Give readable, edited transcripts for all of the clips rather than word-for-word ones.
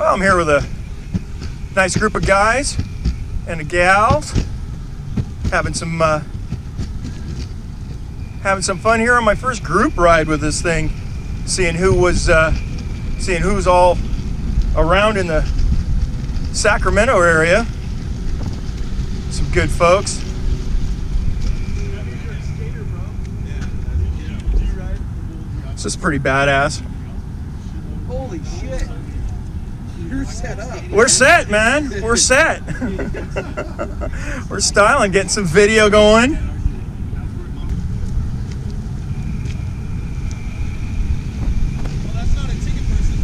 Well, I'm here with a nice group of guys and gals having some fun here on my first group ride with this thing, seeing who's all around in the Sacramento area. Some good folks. This is pretty badass. Holy shit. You're set up. We're set, man. We're set. We're styling, getting some video going. Well, that's not a ticket person.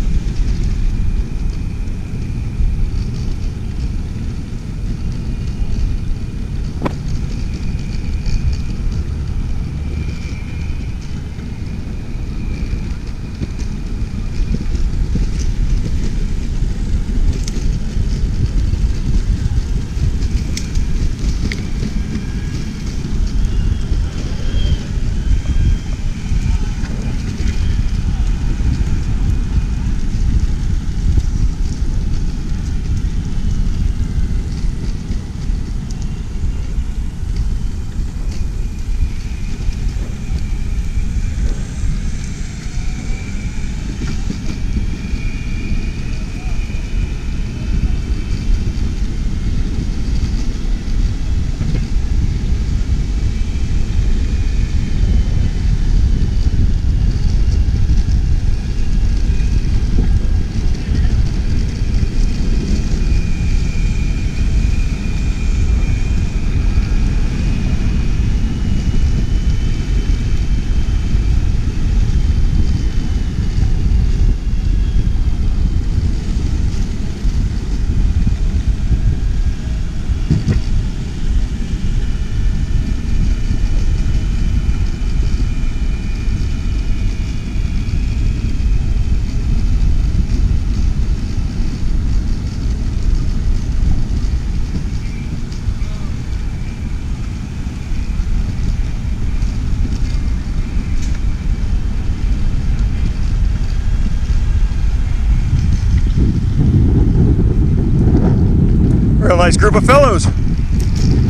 Real nice group of fellows.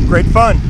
Great fun.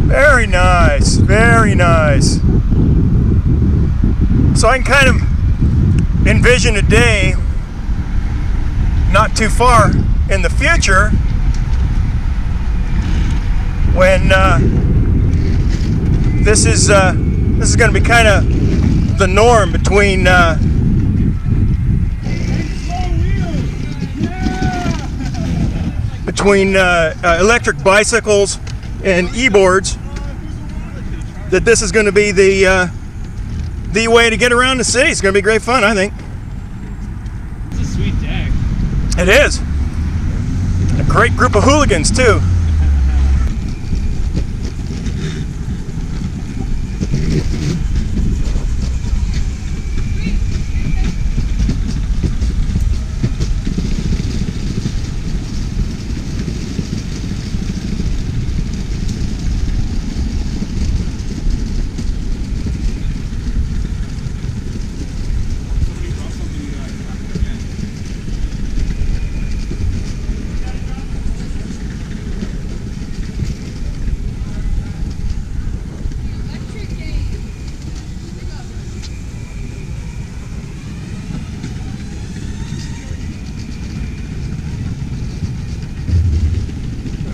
Very nice, very nice. So I can kind of envision a day not too far in the future when this is going to be kind of the norm between electric bicycles and e-boards. That this is going to be the way to get around the city. It's going to be great fun, I think. It's a sweet deck. It is. A great group of hooligans, too.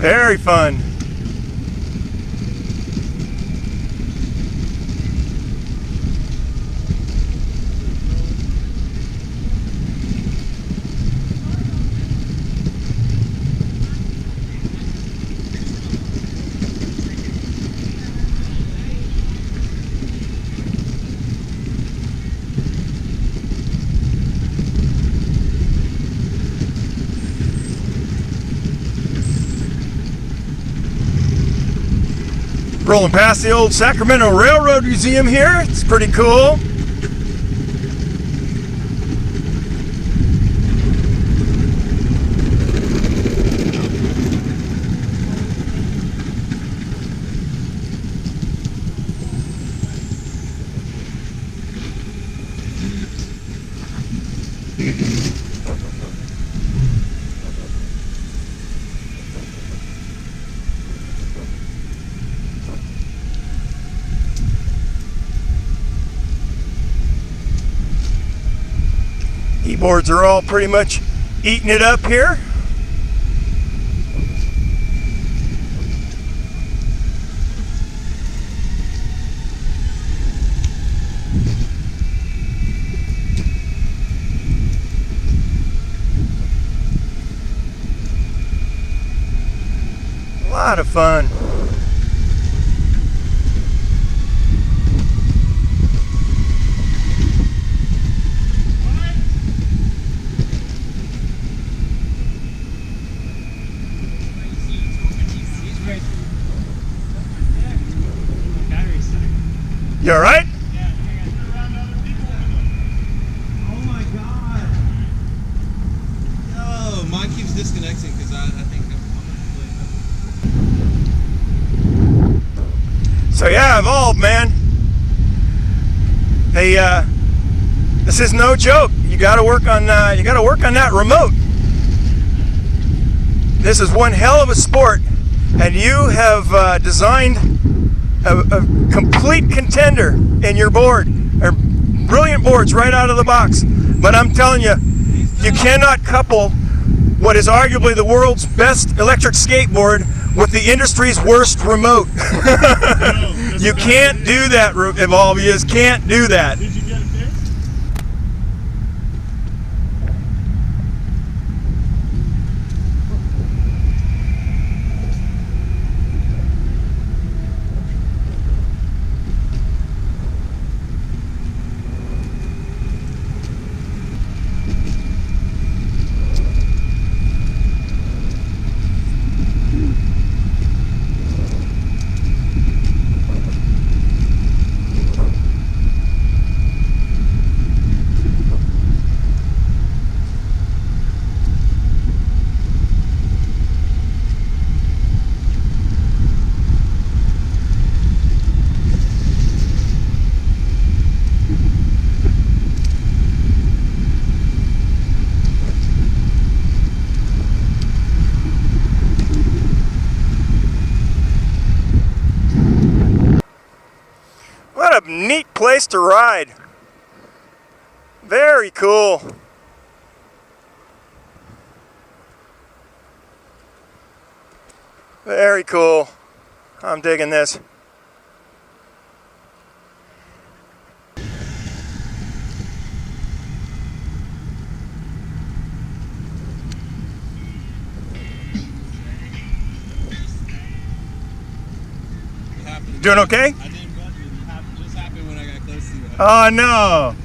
Very fun. Rolling past the old Sacramento Railroad Museum here. It's pretty cool. E-boards are all pretty much eating it up here. A lot of fun. You alright? Oh my god. Yo, mine keeps disconnecting because I think I'm So yeah, Evolve, man. Hey, this is no joke. You gotta work on that remote. This is one hell of a sport, and you have designed a complete contender in your board. They're brilliant boards right out of the box. But I'm telling you, you cannot couple what is arguably the world's best electric skateboard with the industry's worst remote. You can't do that, Evolve. You just can't do that. Did you get it fixed? What a neat place to ride. Very cool. Very cool. I'm digging this. Doing okay? I didn't budget. It just happened when I got close to you. Oh no.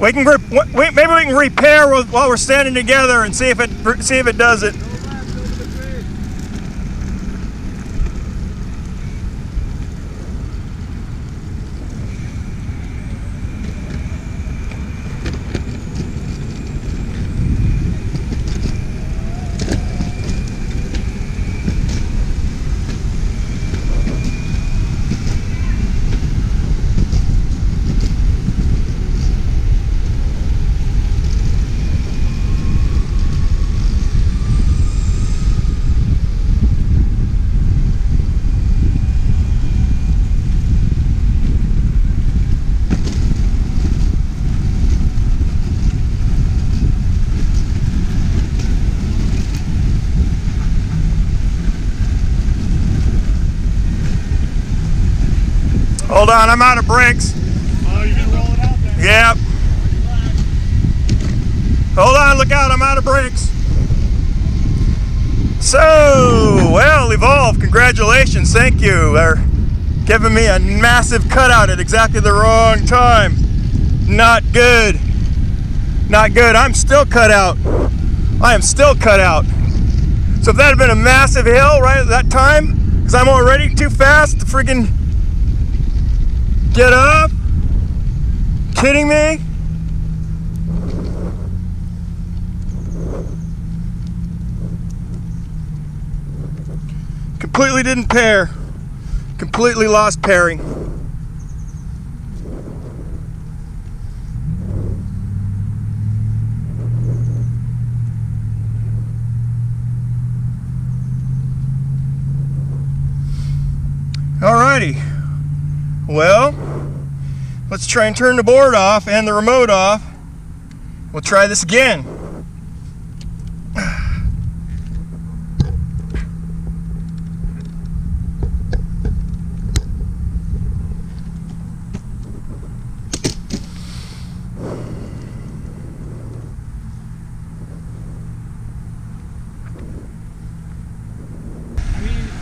We can maybe we can repair while we're standing together and see if it does it. Hold on, I'm out of brakes. Oh, you're gonna roll it out there? Yep. Hold on, look out, I'm out of brakes. So, well, Evolve, congratulations, thank you. They're giving me a massive cutout at exactly the wrong time. Not good. Not good. I'm still cut out. I am still cut out. So if that had been a massive hill right at that time, because I'm already too fast to freaking get up. Kidding me? Completely didn't pair. Completely lost pairing. Alrighty. Well, let's try and turn the board off and the remote off. We'll try this again.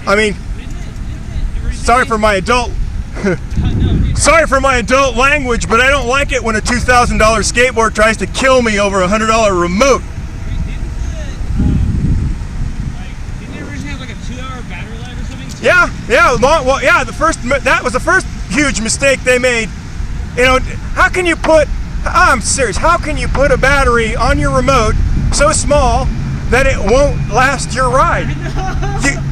I mean, sorry for my adult language, but I don't like it when a $2,000 skateboard tries to kill me over a $100 remote. Didn't it originally have like a 2-hour battery life or something? Yeah. Well, yeah. That was the first huge mistake they made. You know, how can you put? I'm serious. How can you put a battery on your remote so small that it won't last your ride?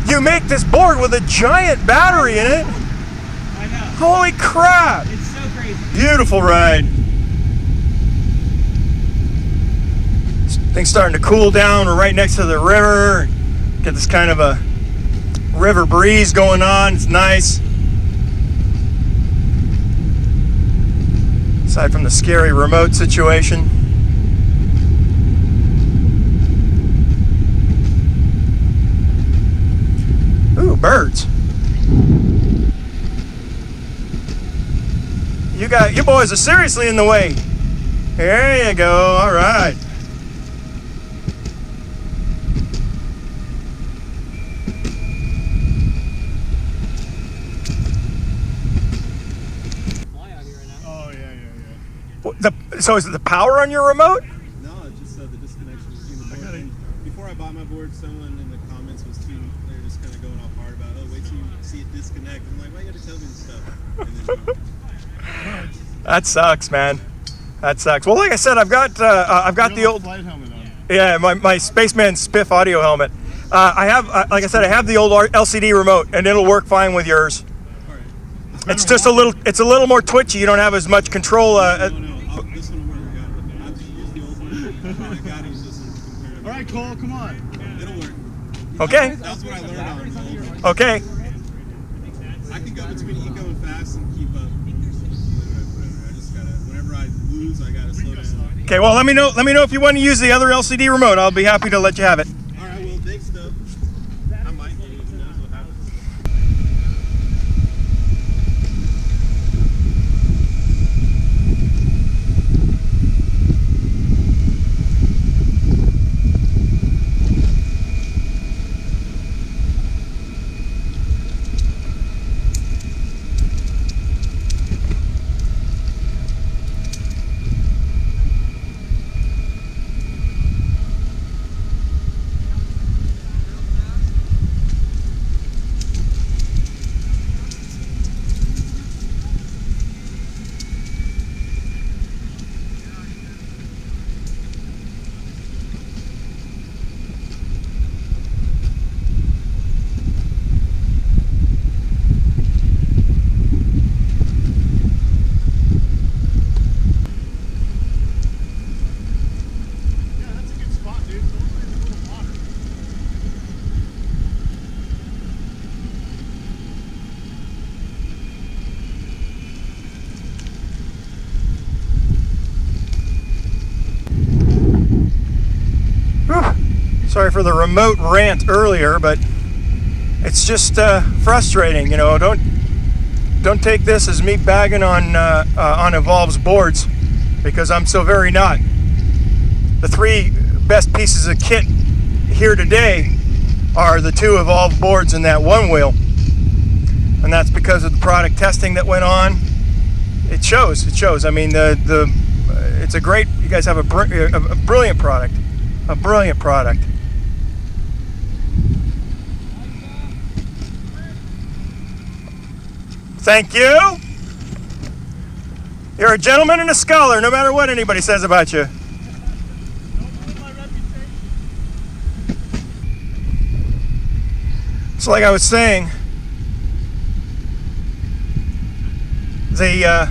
You make this board with a giant battery in it. I know. Holy crap! It's so crazy. Beautiful ride. Thing's starting to cool down. We're right next to the river. Get this kind of a river breeze going on. It's nice. Aside from the scary remote situation. Ooh, birds. You boys are seriously in the way. There you go. All right. Fly out here right now. Oh, yeah. So is it the power on your remote? No, it's just the disconnection between the board. And before I bought my board, someone in the comments was they were just kind of going off hard about, oh, wait till you see it disconnect. I'm like, why you gotta tell me this stuff? And then, That sucks, man. That sucks. Well, like I said, I've got the old flight helmet on. Yeah, my Spaceman Spiff audio helmet. I have, like I said, I have the old LCD remote, and it'll work fine with yours. all right. It's just a little more twitchy. You don't have as much control. No, this one will work. I'll just use the old one. I gotta use this one. All right, Cole, come on. It'll work. Okay. That's what I learned on the old one. Okay. I can go between eco and fast and keep up. Whatever. I just gotta, whenever I lose, I gotta slow down. Okay. Well, let me know if you want to use the other LCD remote. I'll be happy to let you have it. All right, well, thanks, though. I might. Who knows what happens. Yeah, that's a good spot, dude. It's almost like a little water. Whew. Sorry for the remote rant earlier, but it's just frustrating. You know, don't take this as me bagging on Evolve's boards, because I'm so very not. The three best pieces of kit here today are the two Evolve boards and that one wheel, and that's because of the product testing that went on. It shows. I mean, it's a great. You guys have a brilliant product. A brilliant product. Thank you. You're a gentleman and a scholar, no matter what anybody says about you. So like I was saying, the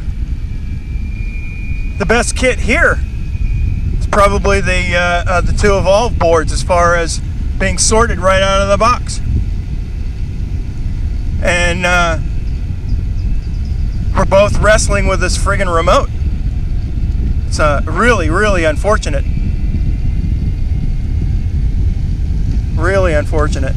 best kit here is probably the two Evolve boards as far as being sorted right out of the box. And we're both wrestling with this friggin' remote. It's really, really unfortunate. Really unfortunate.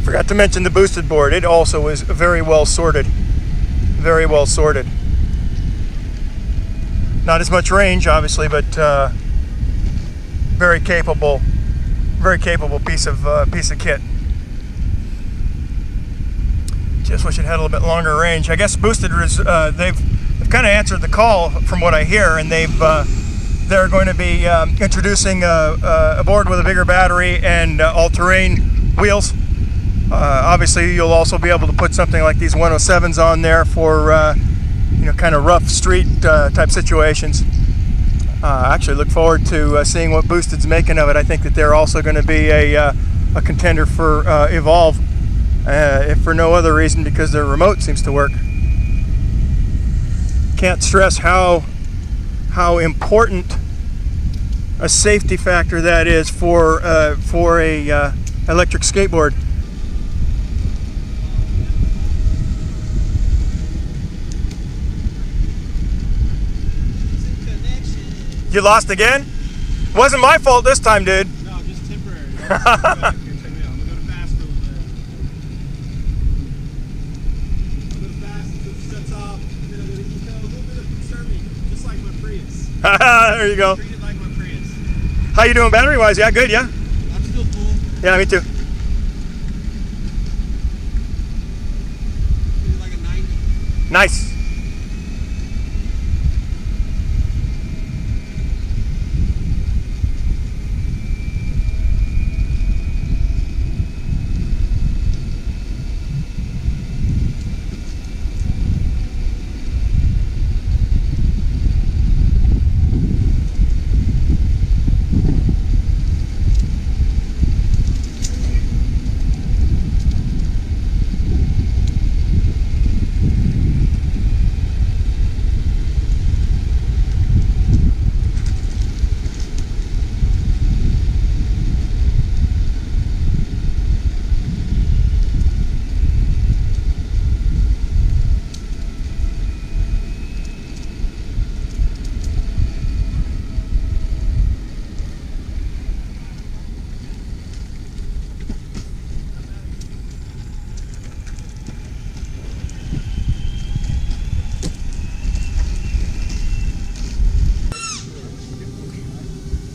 Forgot to mention the boosted board. It also is very well sorted. Very well sorted. Not as much range, obviously, but very capable piece of kit. Just wish it had a little bit longer range. I guess boosted is they've kind of answered the call from what I hear, and they're going to be introducing a board with a bigger battery and all-terrain wheels. Obviously, you'll also be able to put something like these 107s on there for kind of rough street type situations. I actually look forward to seeing what Boosted's making of it. I think that they're also going to be a contender for Evolve, if for no other reason because their remote seems to work. Can't stress how important a safety factor that is for a electric skateboard. You lost again? Wasn't my fault this time, dude. No, just temporary. I'm gonna go fast for a little bit. I'm gonna fast until it shuts off. Then I'm gonna eco a little bit of conserving, just like my Prius. There you go. Treat it like my Prius. How you doing battery-wise? Yeah, good, yeah? I'm still full. Yeah, me too. It's like a 90. Nice.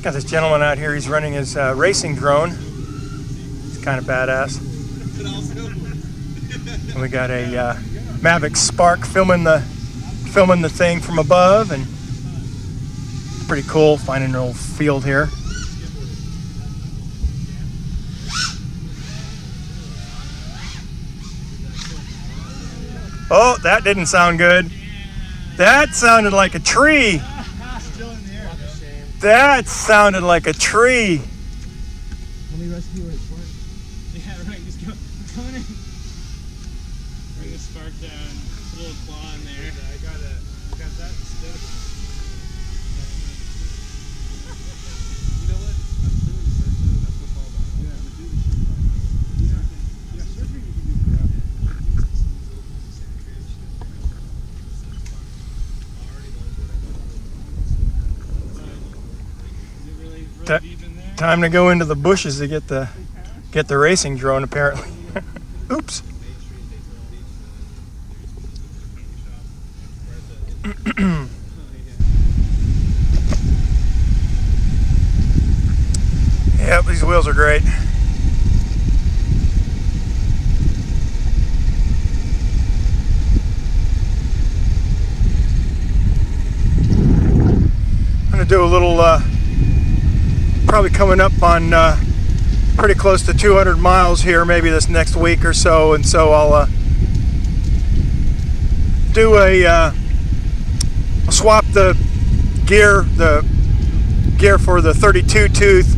Got this gentleman out here, he's running his racing drone. It's kind of badass. And we got a Mavic Spark filming the thing from above, and pretty cool finding an old field here. Oh, that didn't sound good. That sounded like a tree. That sounded like a tree. Let me rescue her spark. Yeah, right. Just go in. Bring the spark down. Put a little claw in there. Yeah, I got that instead of. You know what? I'm doing surfing. That's what it's all about. Yeah, we're doing shit. Yeah, surfing you can do forever. Time to go into the bushes to get the racing drone, apparently. Oops. Yep, these wheels are great. I'm going to do a little, probably coming up on pretty close to 200 miles here, maybe this next week or so, and so I'll do a swap the gear for the 32 tooth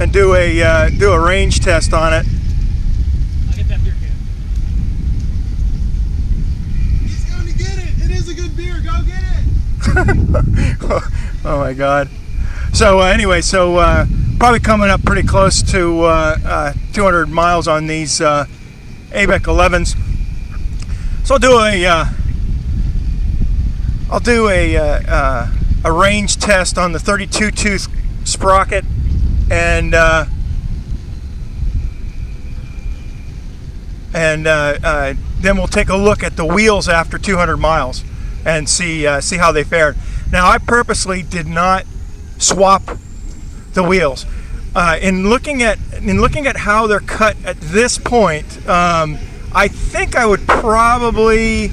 and do a range test on it. I'll get that beer can. He's going to get it. It is a good beer. Go get it. Oh my God. So anyway, probably coming up pretty close to 200 miles on these ABEC 11s. So I'll do a range test on the 32 tooth sprocket, and then we'll take a look at the wheels after 200 miles and see how they fared. Now, I purposely did not swap the wheels. In looking at how they're cut at this point, I think I would probably,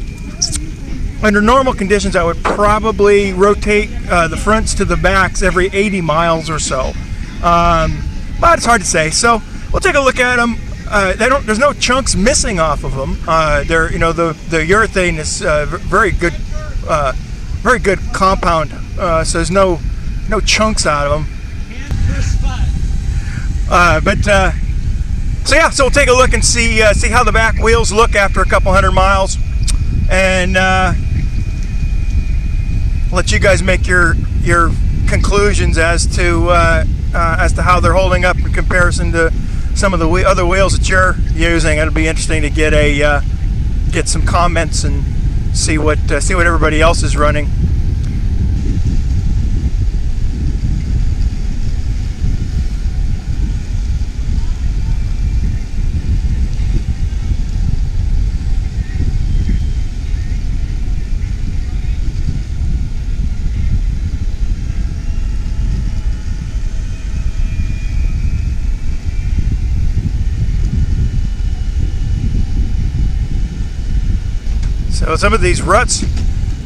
under normal conditions, I would probably rotate the fronts to the backs every 80 miles or so. But it's hard to say. So we'll take a look at them. There's no chunks missing off of them. They're, the urethane is very good compound. So there's no chunks out of them. So we'll take a look and see how the back wheels look after a couple hundred miles, and let you guys make your conclusions as to how they're holding up in comparison to some of the other wheels that you're using. It'll be interesting to get some comments and see what everybody else is running. So some of these ruts,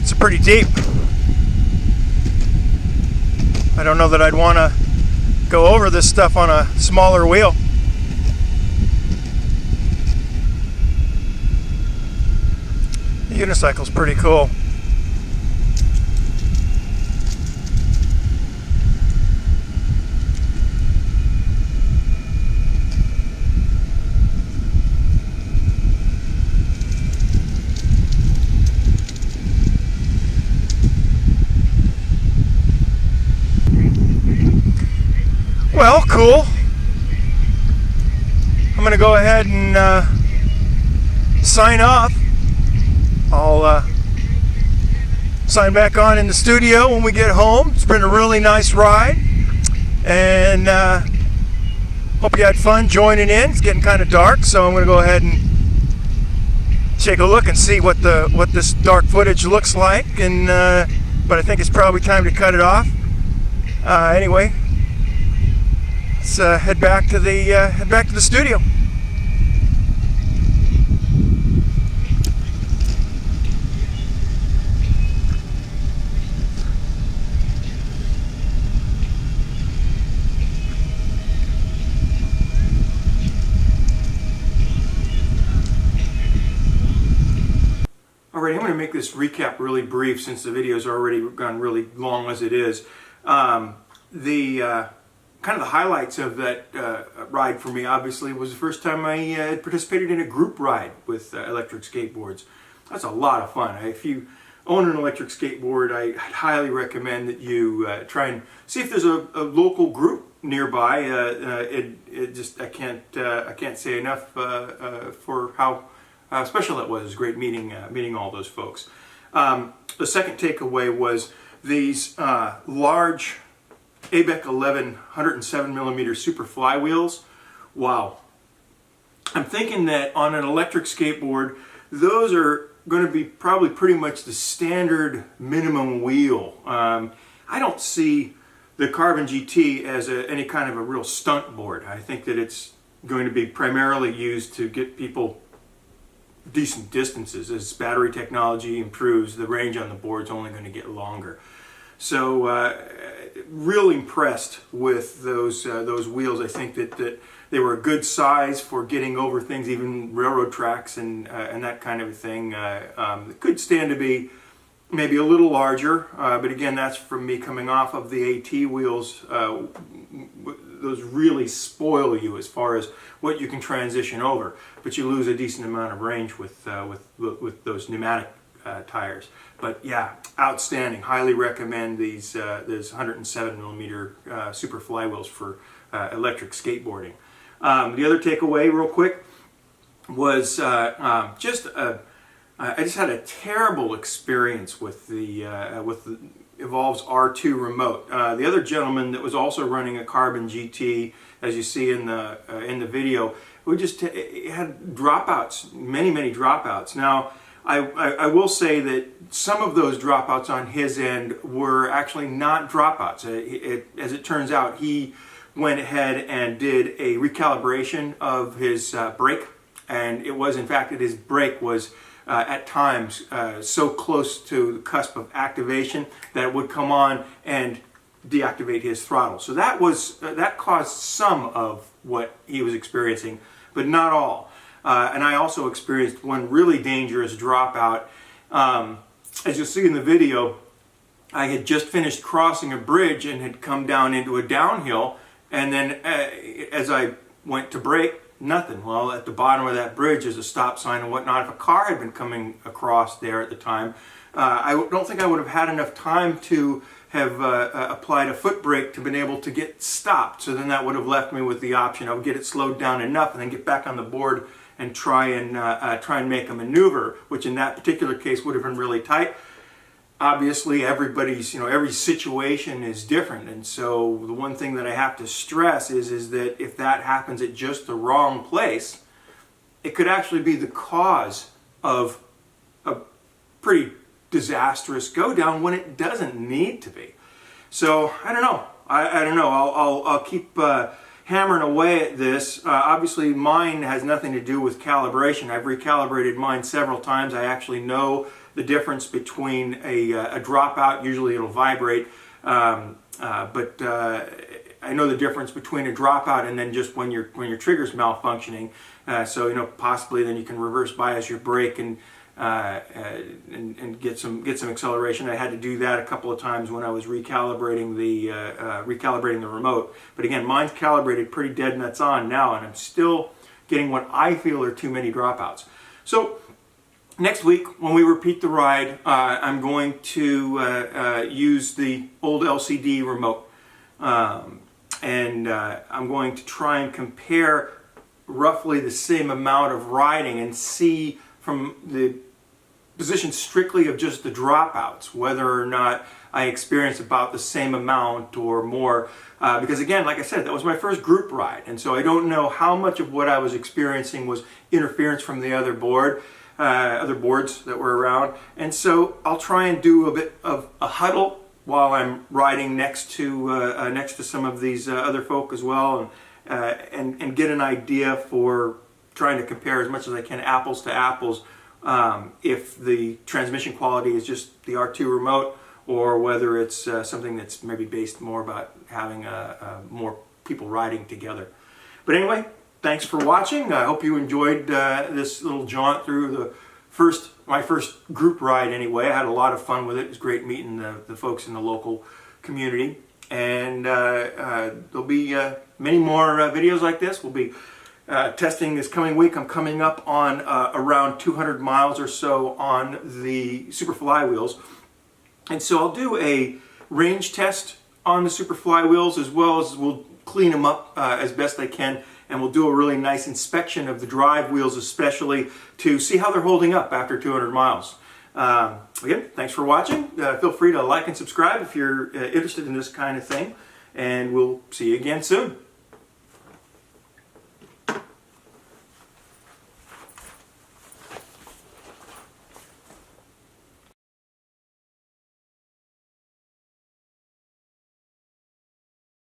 it's pretty deep. I don't know that I'd want to go over this stuff on a smaller wheel. The unicycle's pretty cool. Well, cool. I'm going to go ahead and sign off. I'll sign back on in the studio when we get home. It's been a really nice ride, and hope you had fun joining in. It's getting kind of dark, so I'm going to go ahead and take a look and see what this dark footage looks like. And but I think it's probably time to cut it off. Anyway. Let's head back to the studio. Alright, I'm going to make this recap really brief since the video's already gone really long as it is. Kind of the highlights of that ride for me, obviously, was the first time I participated in a group ride with electric skateboards. That's a lot of fun. If you own an electric skateboard, I highly recommend that you try and see if there's a local group nearby. I can't say enough for how special it was. It was great meeting all those folks. The second takeaway was these large ABEC 11 107mm super flywheels. Wow. I'm thinking that on an electric skateboard, those are going to be probably pretty much the standard minimum wheel. I don't see the Carbon GT as any kind of a real stunt board. I think that it's going to be primarily used to get people decent distances. As battery technology improves, the range on the board's only going to get longer. So really impressed with those wheels. I think that they were a good size for getting over things, even railroad tracks and that kind of a thing. It could stand to be maybe a little larger, but again, that's from me coming off of the AT wheels. Those really spoil you as far as what you can transition over, but you lose a decent amount of range with those pneumatic tires. But yeah, outstanding. Highly recommend these 107mm super flywheels for electric skateboarding. The other takeaway, real quick, was I just had a terrible experience with the Evolve's R2 remote. The other gentleman that was also running a Carbon GT, as you see in the video, we just had dropouts, many dropouts. Now, I will say that some of those dropouts on his end were actually not dropouts. As it turns out, he went ahead and did a recalibration of his brake, and it was in fact that his brake was at times so close to the cusp of activation that it would come on and deactivate his throttle. So that caused some of what he was experiencing, but not all. And I also experienced one really dangerous dropout. As you'll see in the video, I had just finished crossing a bridge and had come down into a downhill, and then as I went to brake, nothing. Well, at the bottom of that bridge is a stop sign and whatnot. If a car had been coming across there at the time, I don't think I would have had enough time to have applied a foot brake to been able to get stopped. So then that would have left me with the option I would get it slowed down enough and then get back on the board and try and make a maneuver, which in that particular case would have been really tight. Obviously, every situation is different, and so the one thing that I have to stress is that if that happens at just the wrong place, it could actually be the cause of a pretty disastrous go down when it doesn't need to be. So I don't know. I don't know. I'll keep hammering away at this. Obviously, mine has nothing to do with calibration. I've recalibrated mine several times. I actually know the difference between a dropout. Usually it'll vibrate, but I know the difference between a dropout and then just when your trigger's malfunctioning. So possibly then you can reverse bias your brake and get some acceleration. I had to do that a couple of times when I was recalibrating the remote. But again, mine's calibrated pretty dead nuts on now, and I'm still getting what I feel are too many dropouts. So next week, when we repeat the ride, I'm going to use the old LCD remote, and I'm going to try and compare roughly the same amount of riding and see from the position strictly of just the dropouts whether or not I experience about the same amount or more, because again, like I said, that was my first group ride, and so I don't know how much of what I was experiencing was interference from the other boards that were around. And so I'll try and do a bit of a huddle while I'm riding next to some of these other folk as well, and get an idea for trying to compare as much as I can apples to apples, if the transmission quality is just the R2 remote or whether it's something that's maybe based more about having more people riding together. But anyway, thanks for watching. I hope you enjoyed this little jaunt through my first group ride anyway. I had a lot of fun with it. It was great meeting the folks in the local community. And there'll be many more videos like this. We'll be testing this coming week. I'm coming up on around 200 miles or so on the super flywheels. And so I'll do a range test on the super flywheels, as well as we'll clean them up as best I can, and we'll do a really nice inspection of the drive wheels especially to see how they're holding up after 200 miles. Again, thanks for watching. Feel free to like and subscribe if you're interested in this kind of thing, and we'll see you again soon.